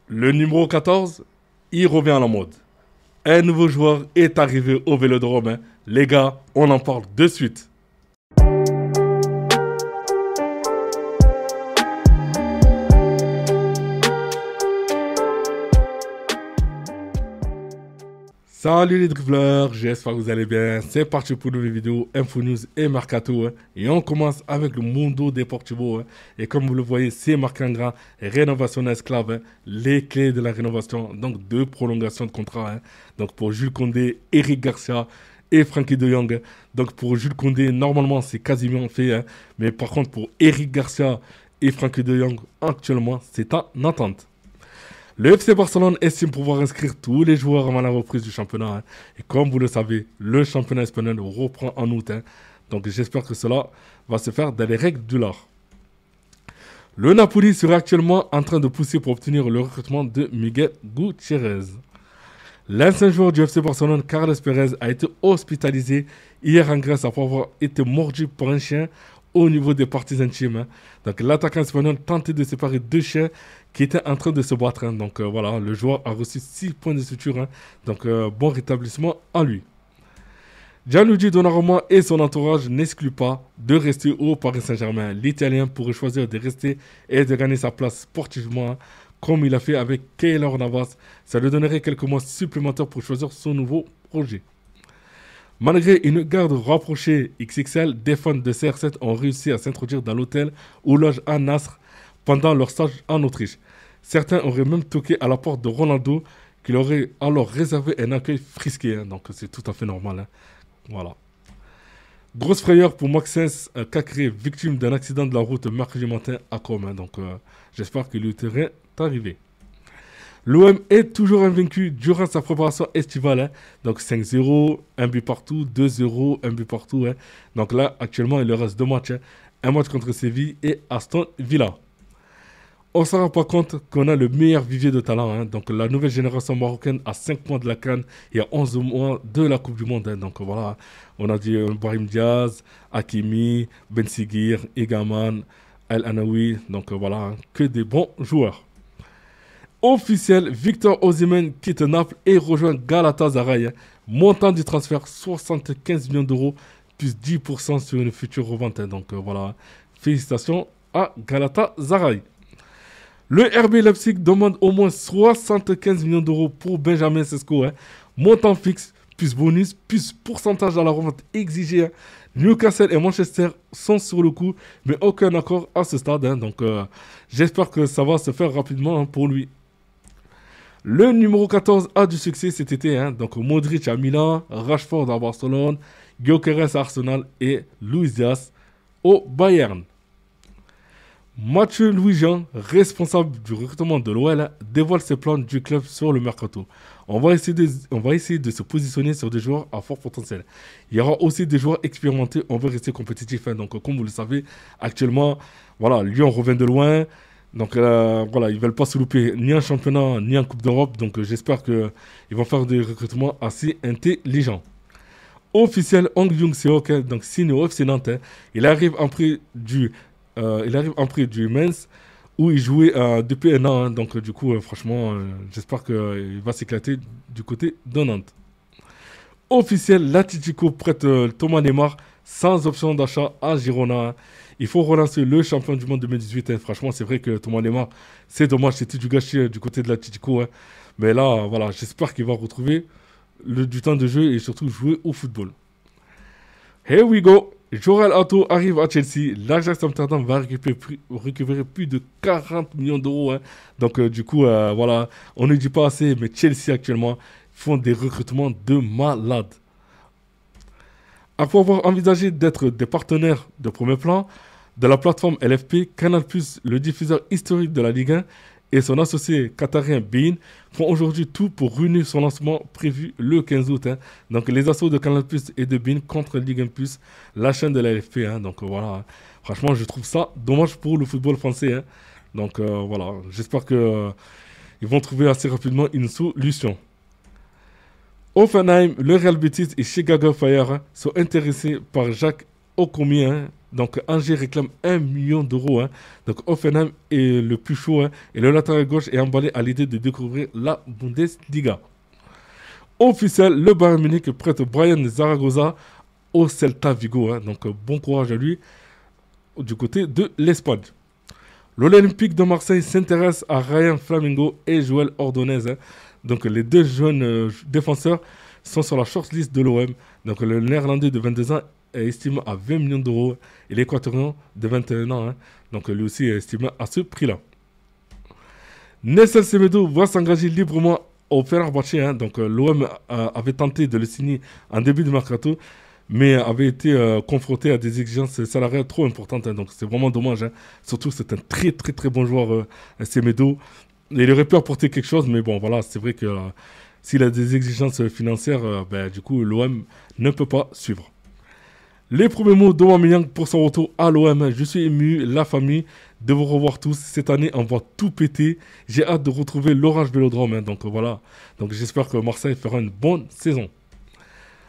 Le numéro 14, il revient à la mode. Un nouveau joueur est arrivé au Vélodrome, hein. Les gars, on en parle de suite. Salut les dribbleurs, j'espère que vous allez bien. C'est parti pour une nouvelle vidéo Info News et Mercato, hein. Et on commence avec le Mundo Deportivo, hein. Et comme vous le voyez, c'est marqué en grand, rénovation esclave, hein. Les clés de la rénovation, donc deux prolongations de contrat, hein. Donc pour Jules Koundé, Eric Garcia et Frenkie de Jong, hein. Donc pour Jules Koundé, normalement c'est quasiment fait, hein. Mais par contre pour Eric Garcia et Frenkie de Jong, actuellement c'est en attente. Le FC Barcelone estime pouvoir inscrire tous les joueurs avant la reprise du championnat, hein. Et comme vous le savez, le championnat espagnol reprend en août, hein. Donc j'espère que cela va se faire dans les règles du l'art. Le Napoli serait actuellement en train de pousser pour obtenir le recrutement de Miguel Gutiérrez. L'ancien joueur du FC Barcelone, Carlos Pérez, a été hospitalisé hier en Grèce après avoir été mordu par un chien au niveau des parties intimes, hein. Donc l'attaquant espagnol tentait de séparer deux chiens qui étaient en train de se battre, hein. Donc voilà, le joueur a reçu 6 points de suture, hein. Donc bon rétablissement à lui. Gianluigi Donnarumma et son entourage n'excluent pas de rester au Paris Saint-Germain. L'Italien pourrait choisir de rester et de gagner sa place sportivement, hein, comme il a fait avec Keylor Navas. Ça lui donnerait quelques mois supplémentaires pour choisir son nouveau projet. Malgré une garde rapprochée XXL, des fans de CR7 ont réussi à s'introduire dans l'hôtel où loge Al-Nassr pendant leur stage en Autriche. Certains auraient même toqué à la porte de Ronaldo, qui leur aurait alors réservé un accueil frisqué, hein. Donc c'est tout à fait normal, hein. Voilà. Grosse frayeur pour Maxence Cacré, victime d'un accident de la route mercredi matin à Commes, hein. Donc j'espère que le terrain est arrivé. L'OM est toujours invaincu durant sa préparation estivale, hein. Donc 5-0, un but partout, 2-0, un but partout, hein. Donc là, actuellement, il leur reste 2 matchs, hein. Un match contre Séville et Aston Villa. On ne s'en rend pas compte qu'on a le meilleur vivier de talent, hein. Donc la nouvelle génération marocaine a 5 mois de la CAN et a 11 mois de la Coupe du Monde, hein. Donc voilà, on a dit Brahim Diaz, Hakimi, Ben Seguir, Egaman, El Anaoui. Donc voilà, hein, que des bons joueurs. Officiel, Victor Osimhen quitte Naples et rejoint Galatasaray, hein. Montant du transfert 75 millions d'euros plus 10% sur une future revente, hein. Donc voilà, félicitations à Galatasaray. Le RB Leipzig demande au moins 75 millions d'euros pour Benjamin Sesko, hein. Montant fixe, plus bonus, plus pourcentage à la revente exigé, hein. Newcastle et Manchester sont sur le coup, mais aucun accord à ce stade, hein. Donc j'espère que ça va se faire rapidement, hein, pour lui. Le numéro 14 a du succès cet été, hein. Donc Modric à Milan, Rashford à Barcelone, Gyökeres à Arsenal et Luis Diaz au Bayern. Mathieu Louis-Jean, responsable du recrutement de l'OL, hein, dévoile ses plans du club sur le mercato. On va essayer de se positionner sur des joueurs à fort potentiel. Il y aura aussi des joueurs expérimentés, on veut rester compétitif, hein. Donc comme vous le savez, actuellement, voilà, Lyon revient de loin. Donc voilà, ils ne veulent pas se louper ni en championnat ni en Coupe d'Europe. Donc j'espère qu'ils vont faire des recrutements assez intelligents. Officiel, Hong Young-seok, hein, donc signe au FC Nantes, hein. Il arrive en prix du Mainz où il jouait depuis un an, hein. Donc du coup, franchement, j'espère qu'il va s'éclater du côté de Nantes. Officiel, l'Atlético prête Thomas Neymar sans option d'achat à Girona, hein. Il faut relancer le champion du monde 2018, hein. Franchement, c'est vrai que Thomas Neymar, c'est dommage, c'était du gâchis du côté de l'Atlético, hein. Mais là, voilà, j'espère qu'il va retrouver du temps de jeu et surtout jouer au football. Here we go. Jorel Atto arrive à Chelsea. L'Ajax Amsterdam va récupérer plus de 40 millions d'euros, hein. Donc du coup, voilà, on ne dit pas assez, mais Chelsea actuellement font des recrutements de malades. Après avoir envisagé d'être des partenaires de premier plan de la plateforme LFP, Canal+, le diffuseur historique de la Ligue 1, et son associé qatarien beIN font aujourd'hui tout pour ruiner son lancement prévu le 15 août, hein. Donc les assauts de Canal+ et de beIN contre Ligue 1+, la chaîne de la LFP, hein. Donc voilà, hein. Franchement, je trouve ça dommage pour le football français, hein. Donc voilà, j'espère qu'ils vont trouver assez rapidement une solution. Hoffenheim, le Real Betis et Chicago Fire, hein, sont intéressés par Jacques Okomi, hein, Donc Angers réclame 1 million d'euros. Donc Hoffenheim est le plus chaud. Et le latéral gauche est emballé à l'idée de découvrir la Bundesliga. Officiel, le Bayern Munich prête Brian Zaragoza au Celta Vigo. Donc bon courage à lui du côté de l'Espagne. L'Olympique de Marseille s'intéresse à Ryan Flamingo et Joël Ordonez. Donc les deux jeunes défenseurs sont sur la shortlist de l'OM. Donc le néerlandais de 22 ans est estimé à 20 millions d'euros et l'équatorien de 21 ans. Donc lui aussi est estimé à ce prix-là. Nelson Semedo va s'engager librement au Fenerbahçe. Donc l'OM avait tenté de le signer en début de mercato, mais avait été confronté à des exigences salariales trop importantes. Donc c'est vraiment dommage. Surtout c'est un très très très bon joueur, Semedo. Il aurait pu apporter quelque chose, mais bon voilà, c'est vrai que s'il a des exigences financières, du coup l'OM ne peut pas suivre. Les premiers mots d'Aubameyang pour son retour à l'OM. Je suis ému, la famille, de vous revoir tous. Cette année, on va tout péter. J'ai hâte de retrouver l'Orange Vélodrome. Donc voilà. Donc j'espère que Marseille fera une bonne saison.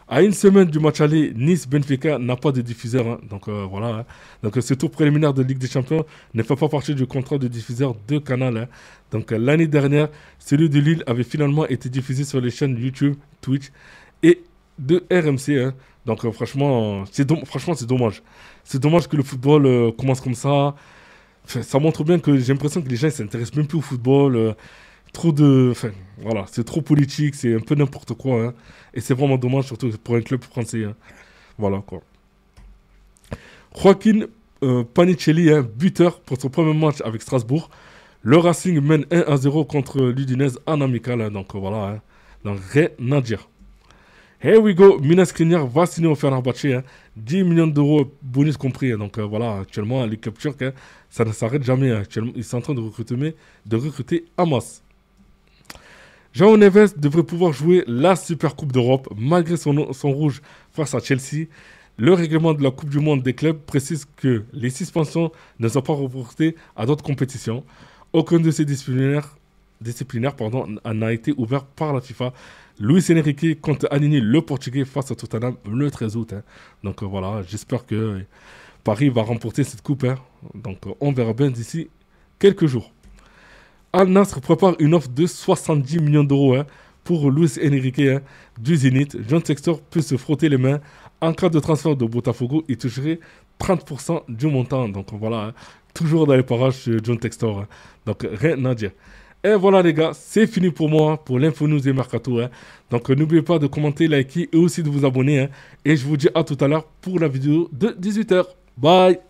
À une semaine du match aller, Nice-Benfica n'a pas de diffuseur. Donc voilà. Donc ce tour préliminaire de Ligue des Champions ne fait pas partie du contrat de diffuseur de Canal. Donc l'année dernière, celui de Lille avait finalement été diffusé sur les chaînes YouTube, Twitch et de RMC. Donc franchement, c'est dommage. C'est dommage que le football commence comme ça. Ça montre bien que j'ai l'impression que les gens ne s'intéressent même plus au football. Voilà, c'est trop politique, c'est un peu n'importe quoi. Et c'est vraiment dommage, surtout pour un club français. Voilà quoi. Joaquin Panicelli, buteur pour son premier match avec Strasbourg. Le Racing mène 1-0 contre l'Udinese en amical. Donc voilà, donc rien à dire. Here we go, Minas Skriniar va signer au Fenerbahçe, 10 millions d'euros, bonus compris. Donc voilà, actuellement, les clubs turcs, ça ne s'arrête jamais. Actuellement, ils sont en train de recruter en masse. João Neves devrait pouvoir jouer la Super Coupe d'Europe malgré son rouge face à Chelsea. Le règlement de la Coupe du Monde des clubs précise que les suspensions ne sont pas reportées à d'autres compétitions. Aucun de ces disciplinaires n'a été ouvert par la FIFA. Luis Enrique compte aligner le Portugais face à Tottenham le 13 août. Donc voilà, j'espère que Paris va remporter cette coupe. Donc on verra bien d'ici quelques jours. Al Nassr prépare une offre de 70 millions d'euros pour Luis Enrique du Zénith. John Textor peut se frotter les mains. En cas de transfert de Botafogo, il toucherait 30% du montant. Donc voilà, toujours dans les parages John Textor. Donc rien à dire. Et voilà les gars, c'est fini pour moi, pour l'info news et mercato. Donc n'oubliez pas de commenter, liker et aussi de vous abonner. Et je vous dis à tout à l'heure pour la vidéo de 18 h. Bye.